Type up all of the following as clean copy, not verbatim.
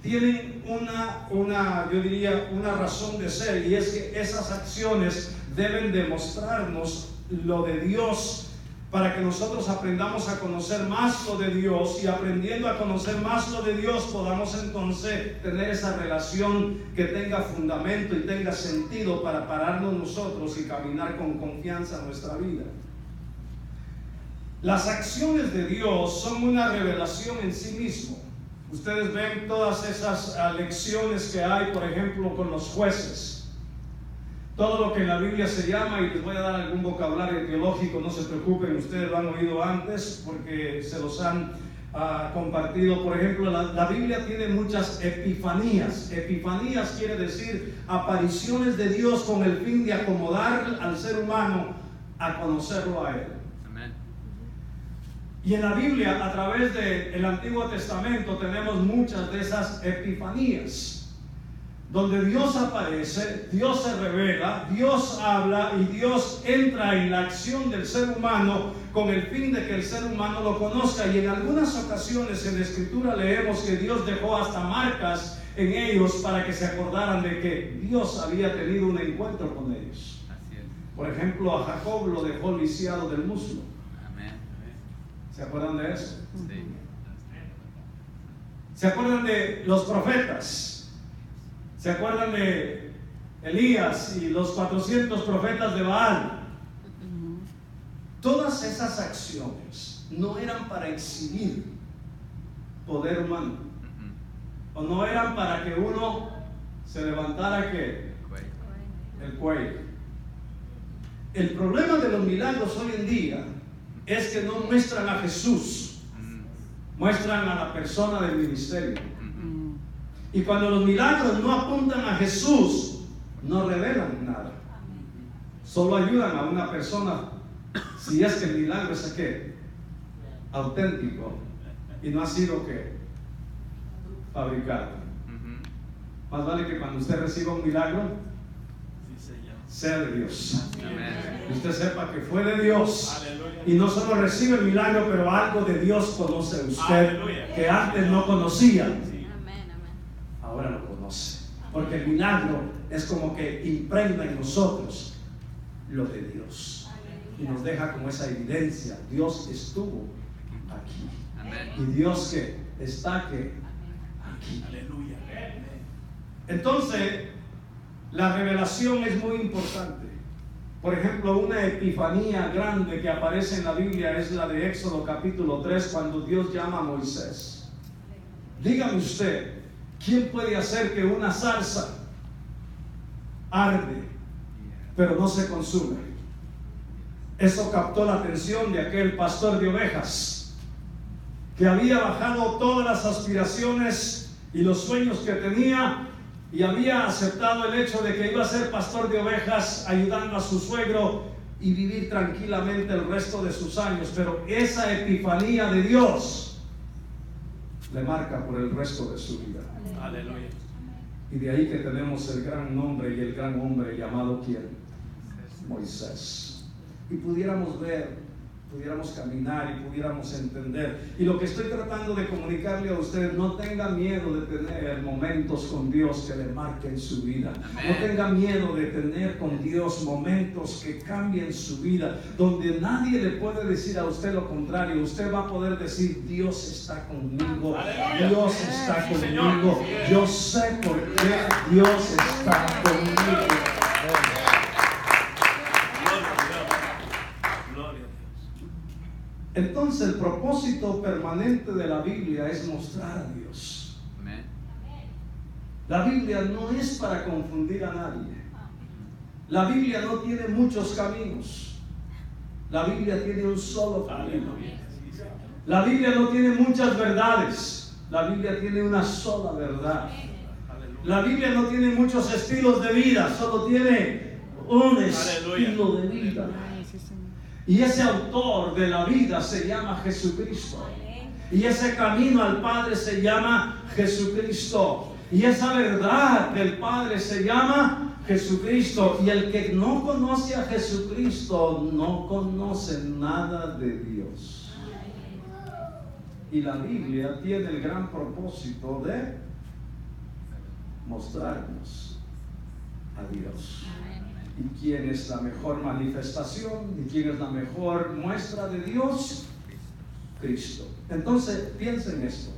tienen yo diría, una razón de ser, y es que esas acciones deben demostrarnos lo de Dios, para que nosotros aprendamos a conocer más lo de Dios, y aprendiendo a conocer más lo de Dios podamos entonces tener esa relación que tenga fundamento y tenga sentido para pararnos nosotros y caminar con confianza en nuestra vida. Las acciones de Dios son una revelación en sí mismo. Ustedes ven todas esas lecciones que hay, por ejemplo, con los jueces. Todo lo que en la Biblia se llama, y les voy a dar algún vocabulario teológico, no se preocupen, ustedes lo han oído antes porque se los han compartido. Por ejemplo, la Biblia tiene muchas epifanías. Epifanías quiere decir apariciones de Dios con el fin de acomodar al ser humano a conocerlo a Él. Y en la Biblia, a través del Antiguo Testamento, tenemos muchas de esas epifanías, donde Dios aparece, Dios se revela, Dios habla y Dios entra en la acción del ser humano con el fin de que el ser humano lo conozca. Y en algunas ocasiones en la Escritura leemos que Dios dejó hasta marcas en ellos para que se acordaran de que Dios había tenido un encuentro con ellos. Por ejemplo, a Jacob lo dejó lisiado del muslo. ¿Se acuerdan de eso? Sí. ¿Se acuerdan de los profetas? ¿Se acuerdan de Elías y los 400 profetas de Baal? Todas esas acciones no eran para exhibir poder humano, o no eran para que uno se levantara el cuello. El problema de los milagros hoy en día es que no muestran a Jesús, muestran a la persona del ministerio. Y cuando los milagros no apuntan a Jesús, no revelan nada. Solo ayudan a una persona si es que el milagro es auténtico y no ha sido fabricado. Más vale que cuando usted reciba un milagro sea de Dios. Y usted sepa que fue de Dios. Aleluya. Y no solo recibe el milagro, pero algo de Dios conoce usted. Aleluya. Que antes no conocía. Sí. Ahora lo conoce. Porque el milagro es como que impregna en nosotros lo de Dios. Y nos deja como esa evidencia. Dios estuvo aquí. Amén. Y Dios que está aquí. Aleluya. Entonces, la revelación es muy importante. Por ejemplo, una epifanía grande que aparece en la Biblia es la de Éxodo capítulo 3, cuando Dios llama a Moisés. Dígame usted, ¿quién puede hacer que una zarza arde, pero no se consume? Eso captó la atención de aquel pastor de ovejas, que había bajado todas las aspiraciones y los sueños que tenía, y había aceptado el hecho de que iba a ser pastor de ovejas, ayudando a su suegro y vivir tranquilamente el resto de sus años. Pero esa epifanía de Dios le marca por el resto de su vida. Aleluya. Y de ahí que tenemos el gran nombre y el gran hombre llamado ¿quién? Moisés. Y pudiéramos ver, pudiéramos caminar y pudiéramos entender. Y lo que estoy tratando de comunicarle a ustedes, no tenga miedo de tener momentos con Dios que le marquen su vida. Amén. No tenga miedo de tener con Dios momentos que cambien su vida, donde nadie le puede decir a usted lo contrario. Usted va a poder decir: Dios está conmigo. Aleluya. Dios está conmigo. Yo sé por qué Dios está conmigo. Entonces el propósito permanente de la Biblia es mostrar a Dios. Amén. La Biblia no es para confundir a nadie. La Biblia no tiene muchos caminos. La Biblia tiene un solo camino. La Biblia no tiene muchas verdades. La Biblia tiene una sola verdad. La Biblia no tiene muchos estilos de vida, solo tiene un estilo de vida. Y ese autor de la vida se llama Jesucristo. Y ese camino al Padre se llama Jesucristo. Y esa verdad del Padre se llama Jesucristo. Y el que no conoce a Jesucristo no conoce nada de Dios. Y la Biblia tiene el gran propósito de mostrarnos a Dios. ¿Y quién es la mejor manifestación? ¿Y quién es la mejor muestra de Dios? Cristo. Entonces, piensen en esto.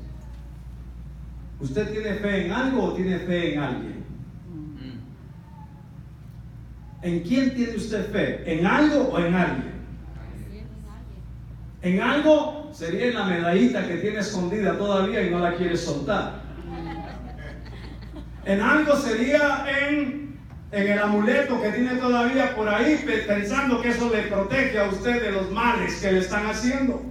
¿Usted tiene fe en algo o tiene fe en alguien? ¿En quién tiene usted fe? ¿En algo o en alguien? En algo sería en la medallita que tiene escondida todavía y no la quiere soltar. En algo sería en el amuleto que tiene todavía por ahí, pensando que eso le protege a usted de los males que le están haciendo.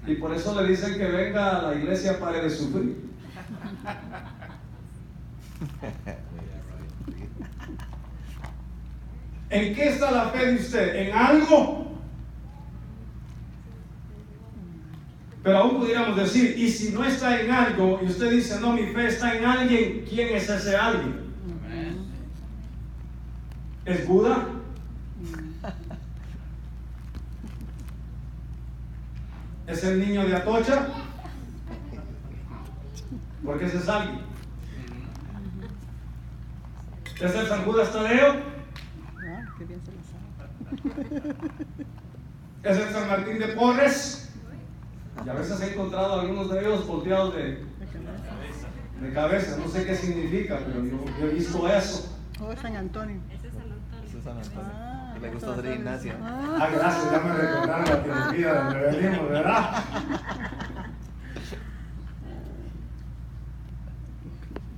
Y por eso le dicen que venga a la iglesia, pare de sufrir. ¿En qué está la fe de usted? ¿En algo? Pero aún pudiéramos decir, y si no está en algo, y usted dice, no, mi fe está en alguien, ¿quién es ese alguien? ¿Es Buda? ¿Es el niño de Atocha? Porque ese es alguien. ¿Es el San Judas Tadeo? ¿Es el San Martín de Porres? Y a veces he encontrado algunos de ellos volteados de cabeza. No sé qué significa, pero yo he visto eso. Oh, San Antonio. Ese es San Antonio. Ese es San Antonio. Que le gusta hacer gimnasia. Gracias, ya me recordaron la teología del rebelión, ¿verdad?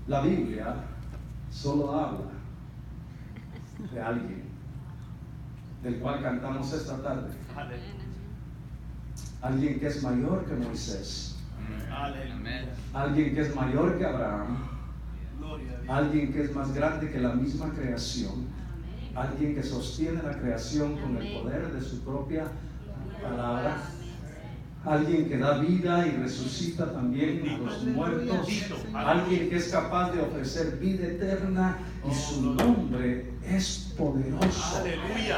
La Biblia solo habla de alguien del cual cantamos esta tarde. Alguien que es mayor que Moisés. Alguien que es mayor que Abraham. Alguien que es más grande que la misma creación. Alguien que sostiene la creación con el poder de su propia palabra. Alguien que da vida y resucita también a los muertos. Alguien que es capaz de ofrecer vida eterna, y su nombre es poderoso.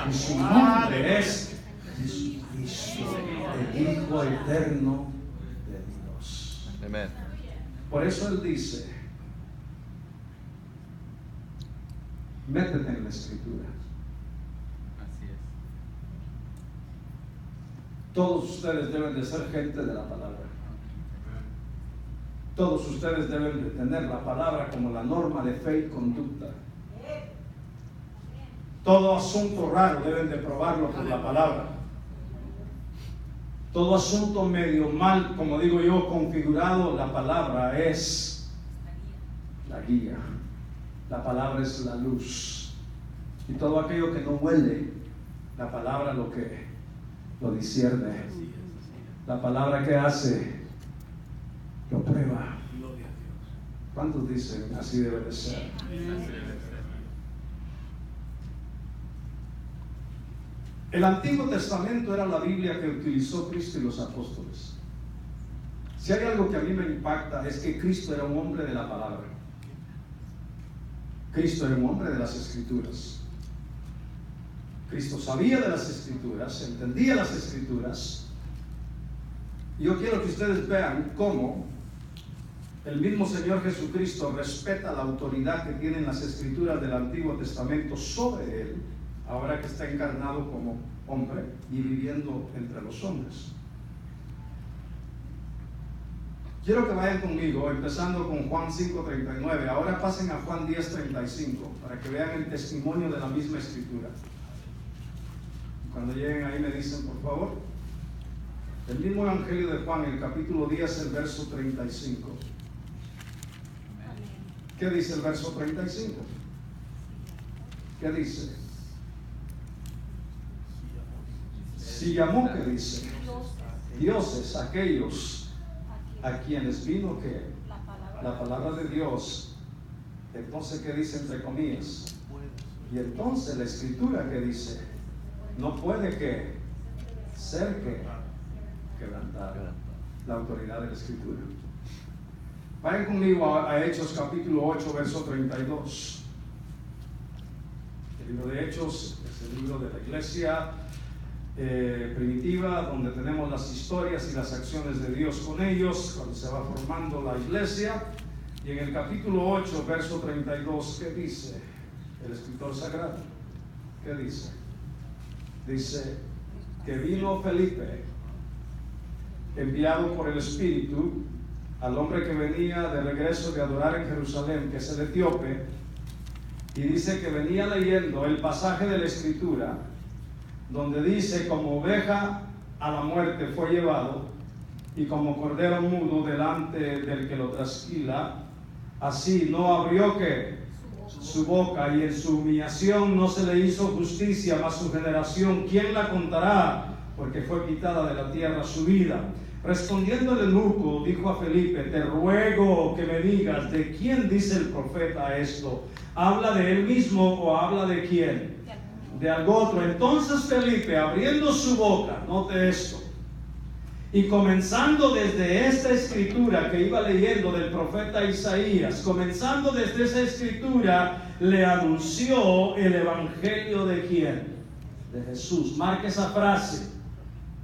Y su nombre es Jesucristo, el Hijo eterno de Dios. Amén. Por eso Él dice, métete en la Escritura. Así es. Todos ustedes deben de ser gente de la palabra. Todos ustedes deben de tener la palabra como la norma de fe y conducta. Todo asunto raro deben de probarlo por la palabra. Todo asunto medio mal, como digo yo, configurado, la palabra es la guía. La palabra es la luz. Y todo aquello que no huele, la palabra lo discierne. La palabra que hace, lo prueba. ¿Cuántos dicen así debe de ser? El Antiguo Testamento era la Biblia que utilizó Cristo y los apóstoles. Si hay algo que a mí me impacta, es que Cristo era un hombre de la palabra. Cristo era un hombre de las Escrituras. Cristo sabía de las Escrituras, entendía las Escrituras. Y yo quiero que ustedes vean cómo el mismo Señor Jesucristo respeta la autoridad que tienen las Escrituras del Antiguo Testamento sobre Él, ahora que está encarnado como hombre y viviendo entre los hombres. Quiero que vayan conmigo, empezando con Juan 5:39. Ahora pasen a Juan 10:35 para que vean el testimonio de la misma Escritura. Cuando lleguen ahí me dicen, por favor. El mismo Evangelio de Juan, el capítulo 10, el verso 35. ¿Qué dice el verso 35? ¿Qué dice? Si llamó, ¿qué dice? Dioses, aquellos a quienes vino que la palabra de Dios. Entonces, ¿qué dice entre comillas? Y entonces la Escritura que dice, no puede que ser que quebrantar la autoridad de la Escritura. Vayan conmigo a Hechos capítulo 8, verso 32. El libro de Hechos es el libro de la iglesia primitiva, donde tenemos las historias y las acciones de Dios con ellos, cuando se va formando la iglesia. Y en el capítulo 8, verso 32, ¿qué dice el escritor sagrado? ¿Qué dice? Dice que vino Felipe, enviado por el Espíritu, al hombre que venía de regreso de adorar en Jerusalén, que es el etíope, y dice que venía leyendo el pasaje de la Escritura, donde dice, como oveja a la muerte fue llevado, y como cordero mudo delante del que lo trasquila, así no abrió que su boca, y en su humillación no se le hizo justicia, mas su generación, ¿quién la contará? Porque fue quitada de la tierra su vida. Respondiendo el eunuco, dijo a Felipe, te ruego que me digas, ¿de quién dice el profeta esto? ¿Habla de él mismo o habla de quién? De algo otro. Entonces Felipe, abriendo su boca, note esto, y comenzando desde esta escritura que iba leyendo del profeta Isaías, comenzando desde esa escritura, le anunció el evangelio de quién? De Jesús. Marque esa frase.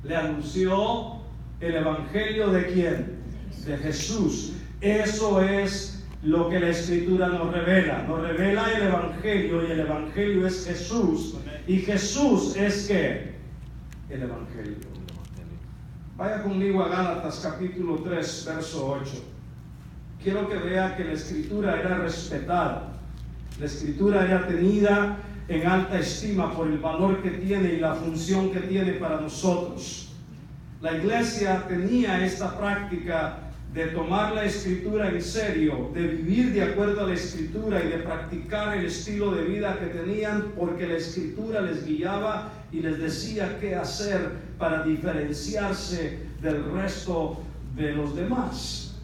Le anunció el evangelio de quién? De Jesús. Eso es lo que la escritura nos revela. Nos revela el evangelio, y el evangelio es Jesús. Y Jesús es ¿qué? El evangelio. Vaya conmigo a Gálatas capítulo 3, verso 8. Quiero que vea que la escritura era respetada. La escritura era tenida en alta estima por el valor que tiene y la función que tiene para nosotros. La iglesia tenía esta práctica de tomar la escritura en serio, de vivir de acuerdo a la escritura y de practicar el estilo de vida que tenían, porque la escritura les guiaba y les decía qué hacer para diferenciarse del resto de los demás.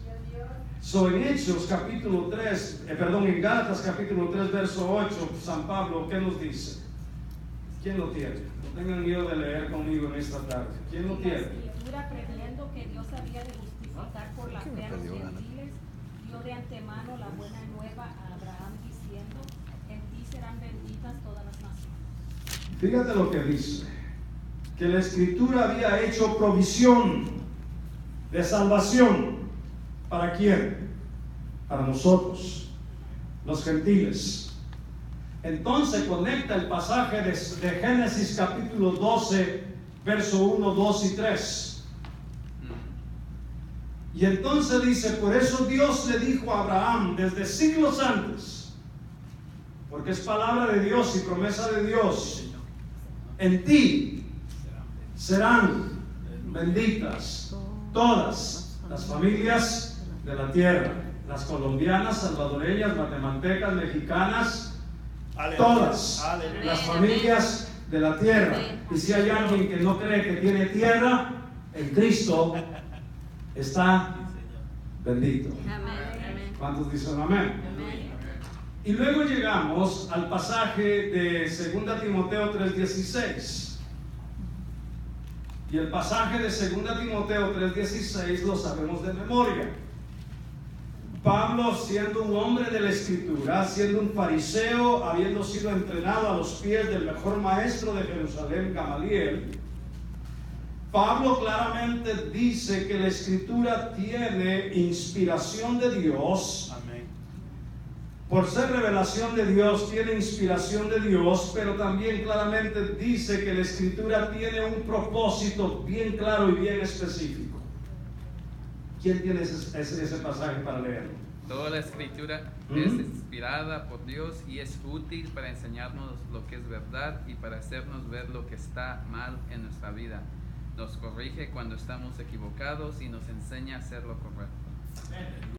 En Hechos capítulo 3, en Gálatas capítulo 3, verso 8, San Pablo, ¿qué nos dice? ¿Quién lo tiene? No tengan miedo de leer conmigo en esta tarde. ¿Quién lo tiene? La escritura, previendo que Dios había de justificar por la fe a los gentiles, dio de antemano la buena nueva a Abraham diciendo, en ti serán benditas todas las naciones. Fíjate lo que dice, que la escritura había hecho provisión de salvación. ¿Para quién? Para nosotros, los gentiles. Entonces conecta el pasaje de Génesis capítulo 12, verso 1, 2 y 3. Y entonces dice, por eso Dios le dijo a Abraham desde siglos antes, porque es palabra de Dios y promesa de Dios, en ti serán benditas todas las familias de la tierra, las colombianas, salvadoreñas, guatemaltecas, mexicanas, todas las familias de la tierra. Y si hay alguien que no cree que tiene tierra, en Cristo está bendito. ¿Cuántos dicen amén? Y luego llegamos al pasaje de 2 Timoteo 3:16. Y el pasaje de 2 Timoteo 3:16 lo sabemos de memoria. Pablo, siendo un hombre de la escritura, siendo un fariseo, habiendo sido entrenado a los pies del mejor maestro de Jerusalén, Gamaliel, Pablo claramente dice que la escritura tiene inspiración de Dios. Amén. Por ser revelación de Dios, tiene inspiración de Dios, pero también claramente dice que la escritura tiene un propósito bien claro y bien específico. ¿Quién tiene ese pasaje para leerlo? Toda la escritura es inspirada por Dios y es útil para enseñarnos lo que es verdad y para hacernos ver lo que está mal en nuestra vida. Nos corrige cuando estamos equivocados y nos enseña a hacer lo correcto.